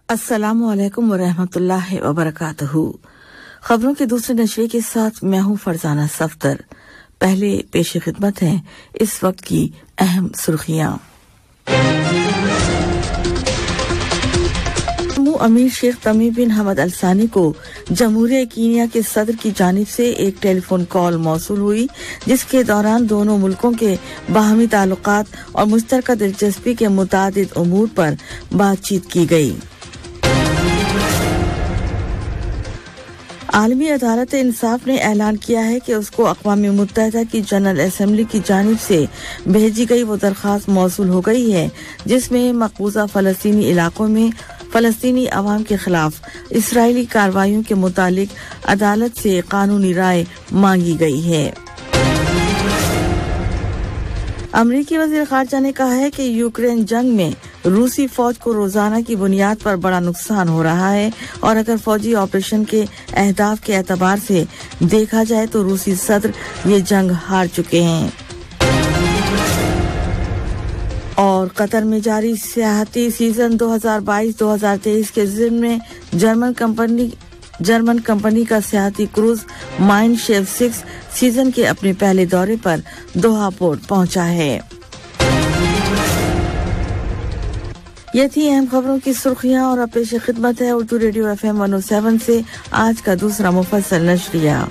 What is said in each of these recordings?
अस्सलामु अलैकुम वरहमतुल्लाहि वबरकातुहू। खबरों के दूसरे नशरे के साथ मैं हूं फरजाना सफदर। पहले पेश खिदमत है इस वक्त की अहम सुर्खियां। अमीर शेख तमीम बिन हमद अल सानी को जमहूरिया कीनिया के सदर की जानिब से एक टेलीफोन कॉल मौसूल हुई, जिसके दौरान दोनों मुल्कों के बाहमी ताल्लुकात और मुश्तरका दिलचस्पी के मुतादिद उमूर पर बातचीत की गई। आलमी अदालत इंसाफ ने ऐलान किया है कि उसको अक़वाम मुत्तहिदा की जनरल असेंबली की जानिब से भेजी गई वो दरख्वास्त मौसूल हो गई है, जिसमें मकबूजा फ़लस्तीनी इलाकों में फ़लस्तीनी अवाम के खिलाफ इसराइली कार्रवाइयों के मुतालिक अदालत से कानूनी राय मांगी गई है। अमरीकी वज़ीर ख़ारजा ने कहा है कि यूक्रेन जंग में रूसी फौज को रोजाना की बुनियाद पर बड़ा नुकसान हो रहा है और अगर फौजी ऑपरेशन के अहदाफ के एतबार से देखा जाए तो रूसी सदर ये जंग हार चुके हैं। और कतर में जारी सियाहती सीजन 2022-2023 के ज़िम्न में जर्मन कंपनी का सियाहती क्रूज माइन शेफ 6 सीजन के अपने पहले दौरे पर दोहा पोर्ट पहुंचा है। ये थी अहम खबरों की सुर्खियां और अब पेश खिदमत है उर्दू रेडियो FM 107 से आज का दूसरा मुफस्सल नशरिया।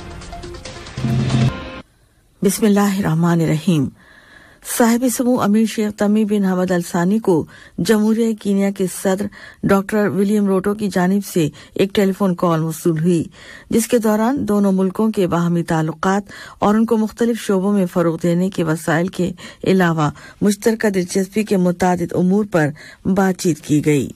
बिस्मिल्लाहिर्रहमानिर्रहीम। साहिब समू अमीर शेख तमीम बिन हमद अल सानी को जमहूरिया कीनिया के सदर डॉक्टर विलियम रोटो की जानिब से एक टेलीफोन कॉल मौसूल हुई, जिसके दौरान दोनों मुल्कों के बाहमी ताल्लुकात और उनको मुख्तलिफ शोबों में फरोग देने के वसाइल के अलावा मुश्तरका दिलचस्पी के मुतादिद उमूर पर बातचीत की गई।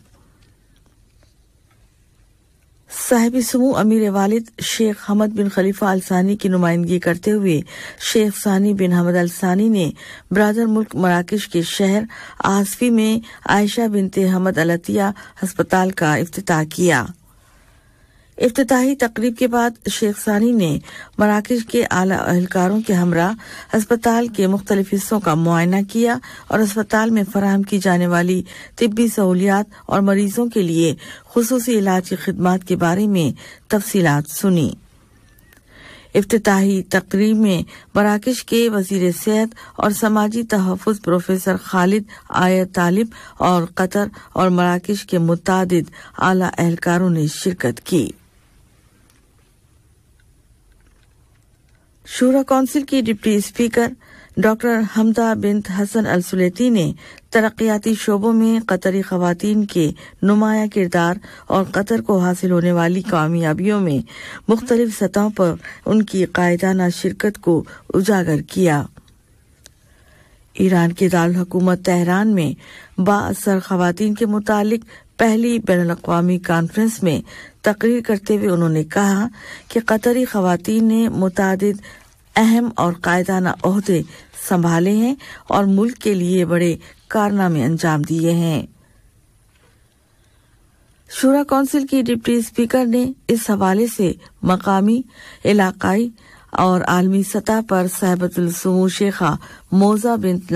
साहिब समू अमीर वालिद शेख हमद बिन खलीफा अल सानी की नुमाइंदगी करते हुए शेख सानी बिन हमद अल सानी ने ब्रादर मुल्क मराकश के शहर आसफी में आयशा बिनते हमद अल अतिया अस्पताल का इफ्तिताह किया। इफ्तिताही तकरीब के बाद शेख सानी ने मराकश के आला अहलकारों के हमरा अस्पताल के मुख्तलिफ हिस्सों का मुआयना किया और अस्पताल में फराहम की जाने वाली तिब्बी सहूलियात और मरीजों के लिए खुसूसी इलाज की खिदमात के बारे में तफसीलात सुनी। इफ्तिताही तकरीब में मराकश के वजीर सेहत और समाजी तहफ़्फ़ुज़ प्रोफेसर खालिद आयत तालिब और कतर और मराकश के मुतादिद आला अहलकारों ने शिरकत की। शूरा कौंसिल की डिप्टी स्पीकर डॉक्टर हमदा बिन्त हसन अल सुलेती ने तरक्याती शोबों में कतरी खवातीन के नुमाया किरदार और कतर को हासिल होने वाली कामयाबियों में मुख्तलिफ सतहों पर उनकी कायदाना शिरकत को उजागर किया। ईरान के दारुल हुकूमत तेहरान में बाअसर खवातीन के मुतालिक पहली बैनुल-अक़वामी कॉन्फ्रेंस में तकरीर करते हुए उन्होंने कहा कि कतरी खवातीन ने मुतादिद अहम और कायदाना ओहदे संभाले हैं और मुल्क के लिए बड़े कारनामे अंजाम दिए हैं। शूरा कौंसिल की डिप्टी स्पीकर ने इस हवाले से मकामी, इलाकाई और आलमी सतह पर साहिबतुल सुमू शेखा मोजा बिन्त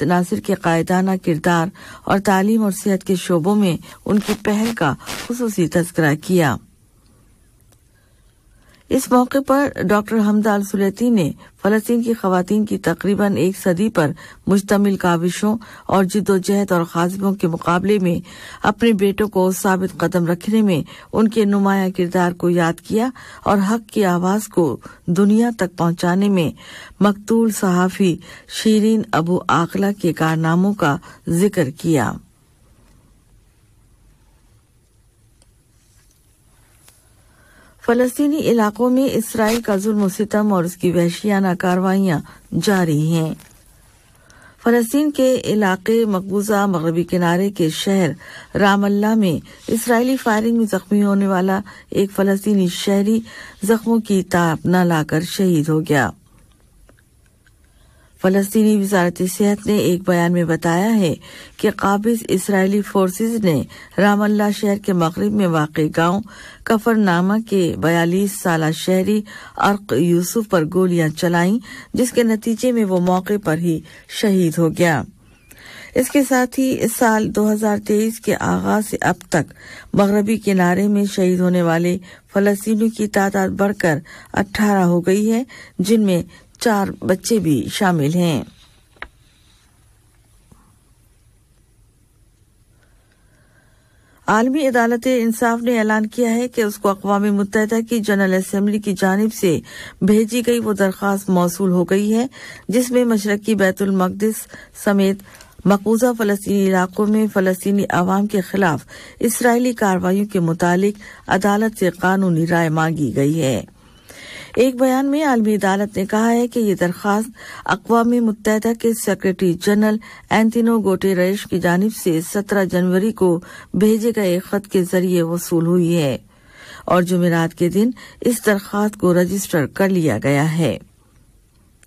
नासिर के कायदाना किरदार और तालीम और सेहत के शोबों में उनकी पहल का खुसूसी तज़किरा किया। इस मौके पर डॉक्टर हमदा अल सुलेती ने फ़लस्तीन की ख़वातीन की तकरीबन एक सदी पर मुश्तमिल काविशों और जिद्दोजहद और ख़ाज़िबों के मुकाबले में अपने बेटों को साबित कदम रखने में उनके नुमाया किरदार को याद किया और हक की आवाज़ को दुनिया तक पहुंचाने में मकतूल सहाफ़ी शीरीन अबू आकला के कारनामों का जिक्र किया। फ़लस्तीनी इलाकों में इसराइल का जुल्म सितम और उसकी वहशियाना कार्रवाइयां जारी हैं। फ़लस्तीन के इलाके मकबूजा मगरबी किनारे के शहर रामल्ला में इसराइली फायरिंग में जख्मी होने वाला एक फ़लस्तीनी शहरी जख्मों की ताब न लाकर शहीद हो गया। फ़लस्तीनी वज़ारत सेहत ने एक बयान में बताया है कि काबिज इसराइली फोर्सेज ने रामल्ला शहर के मगरिब में वाक़े गांव कफरनामा के 42 साला शहरी अर्क यूसुफ पर गोलियां चलाईं, जिसके नतीजे में वो मौके पर ही शहीद हो गया। इसके साथ ही इस साल 2023 के आगाज से अब तक मगरबी किनारे में शहीद होने वाले फलस्तीनियों की तादाद बढ़कर 18 हो गई है, जिनमें 4 बच्चे भी शामिल हैं। आलमी अदालत इंसाफ ने ऐलान किया है कि उसको अक़वाम मुत्तहिदा की जनरल असेंबली की जानिब से भेजी गई वो दरख्वास्त मौसूल हो गई है, जिसमें मशरक़ी बैतुल मक़दिस समेत मक़बूज़ा फ़लस्तीनी इलाकों में फ़लस्तीनी अवाम के खिलाफ इसराइली कार्रवाइयों के मुतालिक अदालत से कानूनी राय मांगी गई है। एक बयान में आलमी अदालत ने कहा है कि ये दरख्वास्त अक़वाम मुत्तहिदा के सेक्रेटरी जनरल एंटोनियो गुटेरेस की जानिब से 17 जनवरी को भेजे गए खत के जरिए वसूल हुई है और जुमेरात के दिन इस दरख्वास्त को रजिस्टर कर लिया गया है।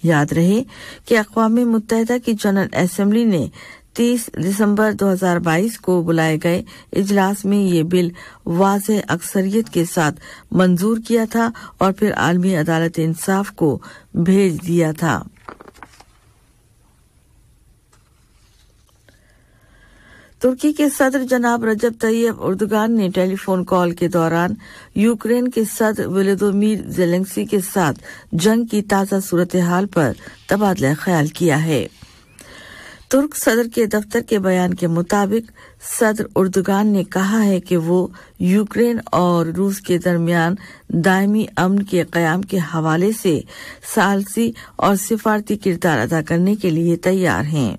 याद रहे कि अक़वाम मुत्तहिदा की जनरल असेंबली ने 30 दिसंबर 2022 को बुलाए गए इजलास में ये बिल वाज़ेह अक्सरियत के साथ मंजूर किया था और फिर आलमी अदालत इंसाफ को भेज दिया था। तुर्की के सदर जनाब रजब तय्यब एर्दोगान ने टेलीफोन कॉल के दौरान यूक्रेन के सदर वोलोदिमीर ज़ेलेंस्की के साथ जंग की ताज़ा सूरत हाल पर तबादला ख्याल किया है। तुर्क सदर के दफ्तर के बयान के मुताबिक सदर एर्दोगान ने कहा है कि वो यूक्रेन और रूस के दरमियान दायमी अमन के क़याम के हवाले से सालसी और सिफारती किरदार अदा करने के लिए तैयार हैं।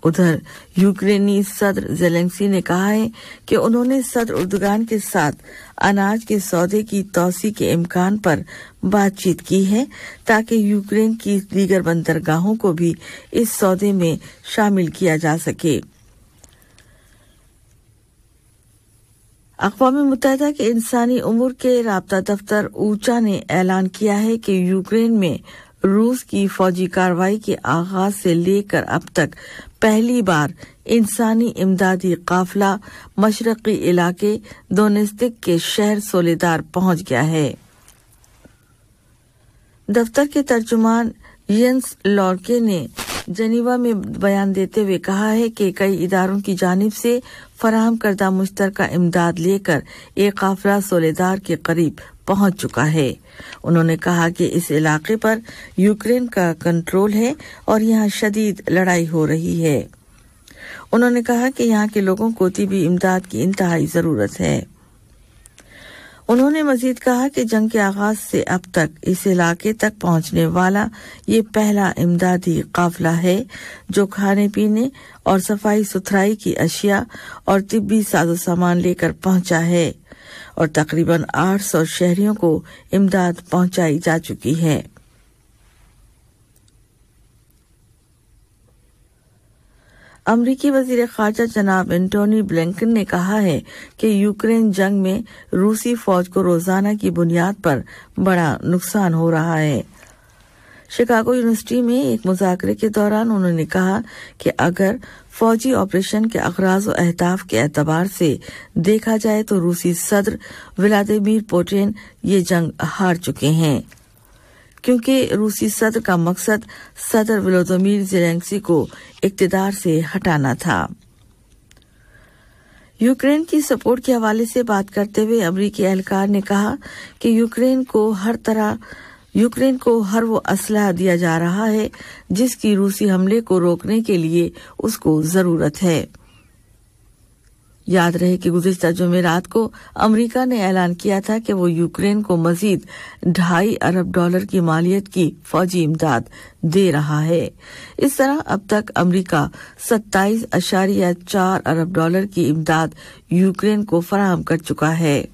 उधर यूक्रेनी सदर ज़ेलेंस्की ने कहा है कि उन्होंने सदर एर्दोगान के साथ अनाज के सौदे की तौसी के इम्कान पर बातचीत की है ताकि यूक्रेन की दीगर बंदरगाहों को भी इस सौदे में शामिल किया जा सके। अक़वाम मुत्तहिदा के इंसानी उमूर के राब्ता दफ्तर ऊचा ने ऐलान किया है कि यूक्रेन में रूस की फौजी कार्रवाई के आगाज से लेकर अब तक पहली बार इंसानी इमदादी काफिला मशरक़ी इलाके दोनेत्स्क के शहर सोलेदार पहुंच गया है। दफ्तर के तर्जुमान येंस लॉर्के ने जनीवा में बयान देते हुए कहा है कि कई इदारों की जानिब से फराहम करदा मुश्तरका इमदाद लेकर एक काफिला सोलेदार के करीब पहुंच चुका है। उन्होंने कहा कि इस इलाके पर यूक्रेन का कंट्रोल है और यहाँ शदीद लड़ाई हो रही है। उन्होंने कहा कि यहाँ के लोगों को तिबी इमदाद की इंतहाई जरूरत है। उन्होंने मजीद कहा कि जंग के आगाज से अब तक इस इलाके तक पहुंचने वाला ये पहला इमदादी काफिला है जो खाने पीने और सफाई सुथराई की अशिया और तिब्बी साजो सामान लेकर पहुंचा है और तकरीबन 800 शहरियों को इमदाद पहुंचाई जा चुकी है। अमरीकी वजीर खारजा जनाब एंटोनी ब्लिंकन ने कहा है कि यूक्रेन जंग में रूसी फौज को रोजाना की बुनियाद पर बड़ा नुकसान हो रहा है। शिकागो यूनिवर्सिटी में एक मुज़ाकरे के दौरान उन्होंने कहा कि अगर फौजी ऑपरेशन के अगराज और अहदाफ के एतबार से देखा जाए तो रूसी सदर व्लादिमीर पुतिन ये जंग हार चुके हैं, क्योंकि रूसी सदर का मकसद सदर वोलोदिमीर ज़ेलेंस्की को इक़्तिदार से हटाना था। यूक्रेन की सपोर्ट के हवाले से बात करते हुए अमरीकी एहलकार ने कहा कि यूक्रेन को हर वो असलहा दिया जा रहा है जिसकी रूसी हमले को रोकने के लिए उसको जरूरत है। याद रहे कि गुज़िश्ता जुमेरात को अमेरिका ने ऐलान किया था कि वो यूक्रेन को मजीद $2.5 अरब की मालियत की फौजी इमदाद दे रहा है। इस तरह अब तक अमेरिका $27.4 अरब की इमदाद यूक्रेन को फराहम कर चुका है।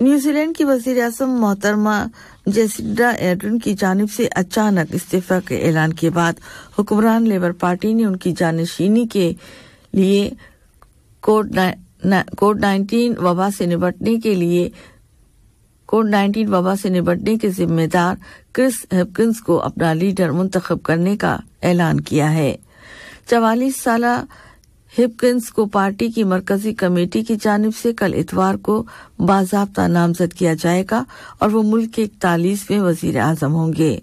न्यूजीलैंड की वज़ीर आज़म मोहतरमा जेसिंडा आर्डर्न की जानिब से अचानक इस्तीफा के ऐलान के बाद हुक्मरान लेबर पार्टी ने उनकी जानशीनी के लिए कोविड-19 वबा से निपटने के जिम्मेदार क्रिस हिप्किंस को अपना लीडर मुंतखब करने का ऐलान किया है। 44 साला हिप्किंस को पार्टी की मरकजी कमेटी की जानिब से कल इतवार को बाज़ाब्ता नामजद किया जाएगा और वो मुल्क के 41वें वज़ीर आज़म होंगे।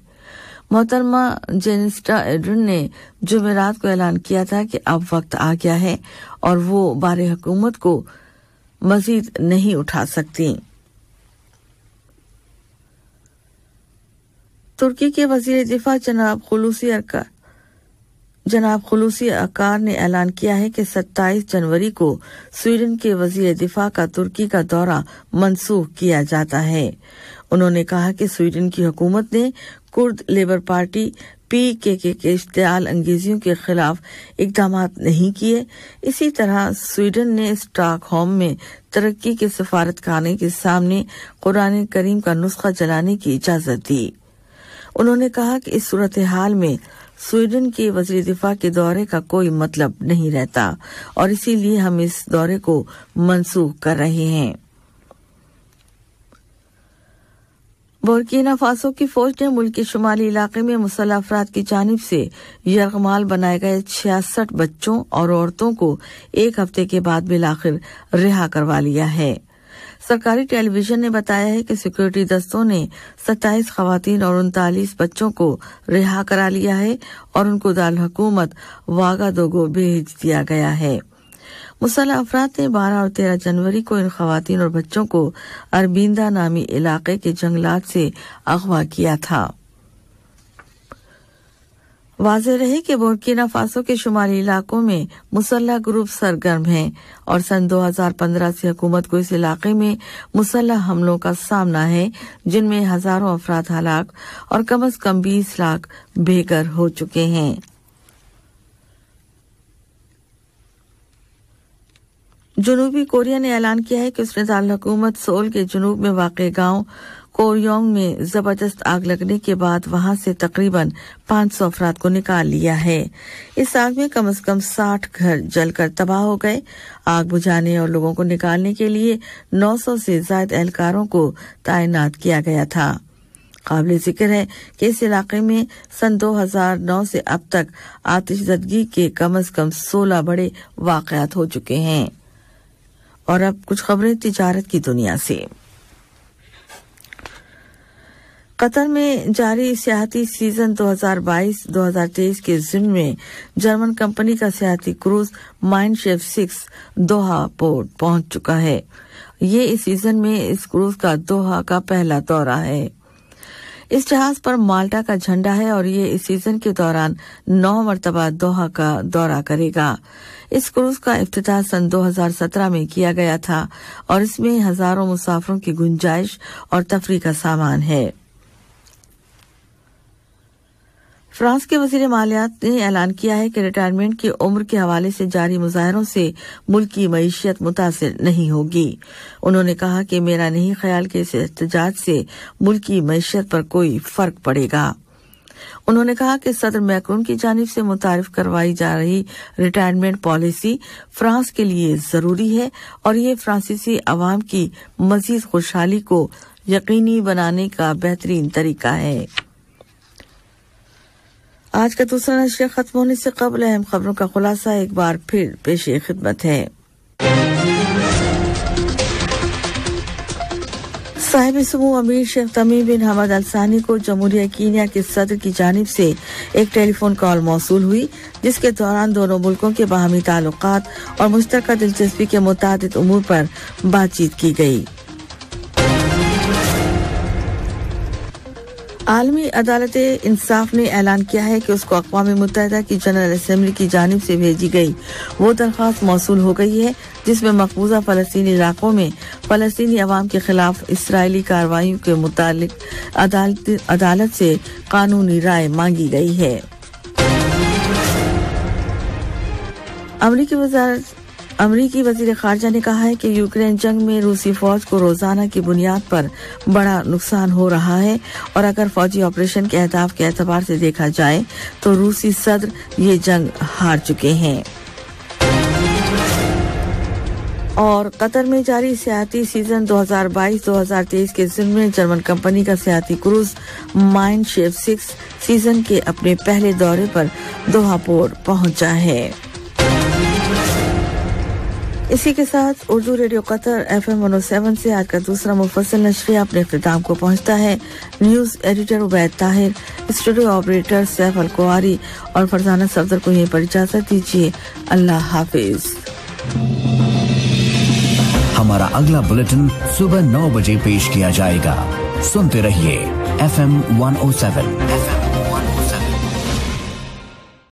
मोहतरमा जेनिस्टा एड्रन ने जुमेरात को ऐलान किया था कि अब वक्त आ गया है और वो बारे हुकूमत को मजीद नहीं उठा सकती। तुर्की के वजीर दिफा जनाब खुलूसी अकार ने ऐलान किया है कि 27 जनवरी को स्वीडन के वजीर दिफा का तुर्की का दौरा मंसूख किया जाता है। उन्होंने कहा कि स्वीडन की हुकूमत ने कुर्द लेबर पार्टी PKK के इश्तियाल अंगेजियों के खिलाफ इकदाम नहीं किए। इसी तरह स्वीडन ने स्टॉकहोम में तरक्की के सफारतखाने के सामने कुरान करीम का नुस्खा जलाने की इजाजत दी। उन्होंने कहा कि इस सूरत हाल में स्वीडन के वज़ीर दिफा के दौरे का कोई मतलब नहीं रहता और इसीलिए हम इस दौरे को मंसूख कर रहे हैं। बुर्किना फासो की फौज ने मुल्क के शुमाली इलाके में मुसल्लह अफराद की जानिब से यरगमाल बनाए गए 66 बच्चों और औरतों को एक हफ्ते के बाद बिलाखिर रिहा करवा लिया है। सरकारी टेलीविजन ने बताया है कि सिक्योरिटी दस्तों ने 27 खवातीन और 39 बच्चों को रिहा करा लिया है और उनको दारुल हुकूमत वागादोगो भेज दिया गया है। मुसल्लह अफराद ने 12 और 13 जनवरी को इन खवातीन और बच्चों को अरबिंदा नामी इलाके के जंगलात से अगवा किया था। वाज़ेह रहे कि बुर्किना फासो के शुमाली इलाकों में मुसल्लह ग्रुप सरगर्म हैं और सन 2015 से हुकूमत को इस इलाके में मुसल्लह हमलों का सामना है, जिनमें हजारों अफराद हलाक और कम से कम 20 लाख बेघर हो चुके हैं। जनूबी कोरिया ने ऐलान किया है कि उसने दारुल हुकूमत सोल के जनूब में वाक़े गांव कोरियोंग में जबरदस्त आग लगने के बाद वहां से तकरीबन 500 अफराद को निकाल लिया है। इस आग में कम से कम 60 घर जलकर तबाह हो गए। आग बुझाने और लोगों को निकालने के लिए 900 से ज्यादा एहलकारों को तैनात किया गया था। काबिल जिक्र है कि इस इलाके में सन 2009 से अब तक आतिशज़दगी के कम से कम 16 बड़े वाक़यात हो चुके हैं। और अब कुछ खबरें तिजारत की दुनिया से। कतर में जारी सियाहती सीजन 2022-2023 के ज़िम्न में जर्मन कंपनी का सियाहती क्रूज माइंडशेफ 6 दोहा पोर्ट पहुंच चुका है। ये इस सीजन में इस क्रूज का दोहा का पहला दौरा है। इस जहाज पर माल्टा का झंडा है और ये इस सीजन के दौरान 9 मरतबा दोहा का दौरा करेगा। इस क्रूज का इफ्तिताह सन 2017 में किया गया था और इसमें हजारों मुसाफिरों की गुंजाइश और तफरीह का सामान है। फ्रांस के वजीर मालियात ने ऐलान किया है कि रिटायरमेंट की उम्र के हवाले से जारी मुजाहरों से मुल्क की मईशत मुतासिर नहीं होगी। उन्होंने कहा कि मेरा नहीं ख्याल कि इस एहतजाज से मुल्क की मईशत पर कोई फर्क पड़ेगा। उन्होंने कहा कि सदर मैक्रोन की जानिब से मुतारिफ करवाई जा रही रिटायरमेंट पॉलिसी फ्रांस के लिए जरूरी है और ये फ्रांसीसी अवाम की मजीद खुशहाली को यकीनी बनाने का बेहतरीन तरीका है। आज का दूसरा नशर खत्म होने से कबल अहम खबरों का खुलासा एक बार फिर पेशे खिदमत है। साहिब समूह अमीर शेख तमीम बिन हमद अल सानी को जमहूरिया कीनिया के सदर की जानिब से एक टेलीफोन कॉल मौसूल हुई, जिसके दौरान दोनों मुल्कों के बाहमी ताल्लुकात और मुश्तरका दिलचस्पी के मुतादिद उमूर पर बातचीत की गई। आलमी अदालत इंसाफ ने ऐलान किया है कि उसको अक़वाम मुत्तहिदा की जनरल असेंबली की जानिब से भेजी गई वो दरख्वास्त मौसूल हो गई है, जिसमें मकबूजा फ़लस्तीनी इलाकों में फ़लस्तीनी अवाम के खिलाफ इसराइली कार्रवाइयों के मुतालिक अदालत से कानूनी राय मांगी गई है। अमरीकी वज़ीर ख़ारिजा ने कहा है कि यूक्रेन जंग में रूसी फौज को रोजाना की बुनियाद पर बड़ा नुकसान हो रहा है और अगर फौजी ऑपरेशन के अहदाफ के एतबार से देखा जाए तो रूसी सदर ये जंग हार चुके हैं। और कतर में जारी सियाहती सीजन 2022-2023 के ज़िम्न में जर्मन कंपनी का सियाहती क्रूज माइंडशेफ 6 सीजन के अपने पहले दौरे पर दोहा पोर्ट पहुंचा है। इसी के साथ उर्दू रेडियो कतर FM 107 से आज का दूसरा मुफस्सल नशरिया अपने इख्तिताम को पहुंचता है। News editor Ubaid Tahir, studio operator Saif Alkuari और फरजाना सफदर को यहीं पर इजाजत दीजिए। अल्लाह हाफिज। हमारा अगला बुलेटिन सुबह 9 बजे पेश किया जाएगा। सुनते रहिए FM 107